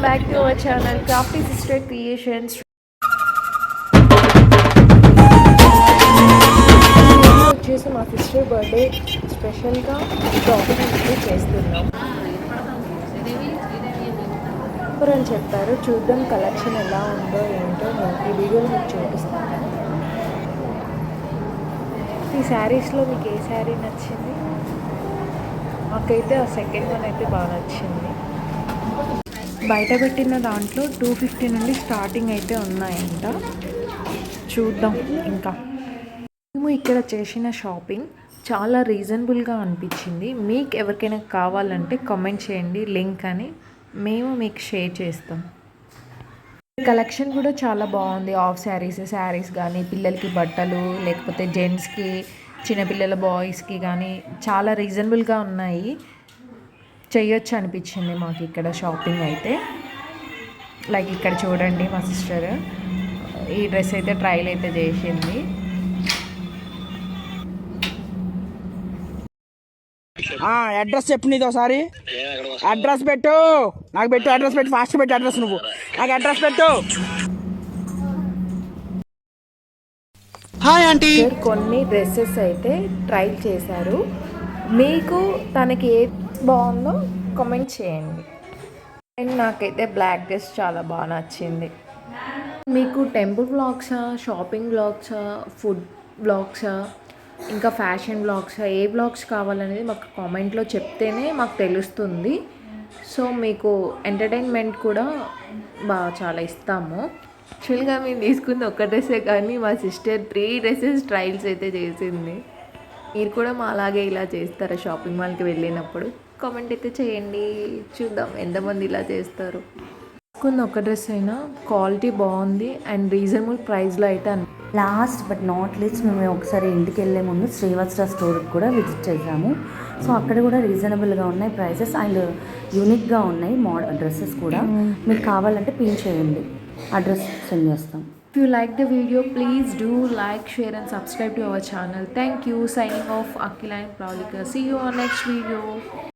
back to our channel Crafty Sister Creations. వచ్చేసి మా sister birthday స్పెషల్గా షాపింగ్ అయితే చేస్తున్నాం అని చెప్పారు. చూద్దాం కలెక్షన్ ఎలా ఉందో ఏంటో నేను ఈ వీడియోలో మీకు చూపిస్తాను. ఈ శారీస్లో మీకు ఏ శారీ నచ్చింది? నాకైతే ఆ సెకండ్ వన్ అయితే బాగా నచ్చింది. బయట పెట్టిన దాంట్లో 250 నుండి స్టార్టింగ్ అయితే ఉన్నాయంట. చూద్దాం. ఇంకా మేము ఇక్కడ చేసిన షాపింగ్ చాలా రీజనబుల్గా అనిపించింది. మీకు ఎవరికైనా కావాలంటే కామెంట్ చేయండి, లింక్ అని మేము మీకు షేర్ చేస్తాం. కలెక్షన్ కూడా చాలా బాగుంది. ఆఫ్ శారీస్ కానీ పిల్లలకి బట్టలు, లేకపోతే జెంట్స్కి, చిన్నపిల్లల బాయ్స్కి కానీ చాలా రీజనబుల్గా ఉన్నాయి. చేయొచ్చు అనిపించింది మాకు ఇక్కడ షాపింగ్ అయితే. లైక్ ఇక్కడ చూడండి, మా సిస్టర్ ఈ డ్రెస్ అయితే ట్రయల్ అయితే చేసింది. అడ్రస్ చెప్పు నీది ఒకసారి. అడ్రస్ పెట్టు, నాకు పెట్టు అడ్రస్ పెట్టు, ఫాస్ట్ పెట్టు అడ్రస్. నువ్వు నాకు అడ్రస్ పెట్టు. Hi aunty. కొన్ని డ్రెస్సెస్ అయితే ట్రై చేశారు. మీకు తనకి ఏ బాగుందో కామెంట్ చేయండి. అండ్ నాకైతే బ్లాక్ డ్రెస్ చాలా బాగా నచ్చింది. మీకు టెంపుల్ బ్లాగ్సా, షాపింగ్ బ్లాగ్సా, ఫుడ్ బ్లాగ్సా, ఇంకా ఫ్యాషన్ బ్లాగ్సా, ఏ బ్లాగ్స్ కావాలనేది మాకు కామెంట్లో చెప్తేనే మాకు తెలుస్తుంది. సో మీకు ఎంటర్టైన్మెంట్ కూడా బాగా చాలా ఇస్తాము. యాక్చువల్గా మేము తీసుకుంది ఒక డ్రెస్సే కానీ మా సిస్టర్ 3 డ్రెస్సెస్ ట్రయల్స్ అయితే చేసింది. మీరు కూడా మా అలాగే ఇలా చేస్తారా షాపింగ్ మాల్కి వెళ్ళినప్పుడు? కామెంట్ అయితే చేయండి, చూద్దాం ఎంతమంది ఇలా చేస్తారు. తీసుకుంది ఒక డ్రెస్ అయినా క్వాలిటీ బాగుంది అండ్ రీజనబుల్ ప్రైస్లో అయితే లాస్ట్ బట్ నాట్ లీస్ట్ మేము ఒకసారి ఇంటికి వెళ్ళే ముందు శ్రీవత్స స్టోర్కి కూడా విజిట్ చేసాము. సో అక్కడ కూడా రీజనబుల్గా ఉన్నాయి ప్రైజెస్ అండ్ యూనిక్గా ఉన్నాయి డ్రెస్సెస్ కూడా. మీకు కావాలంటే పిన్ చేయండి, అడ్రస్ సెండ్ చేస్తాం. If you like the video, please do like, share and subscribe to our channel. Thank you. Signing off, Akila and Praulika. See you on next video.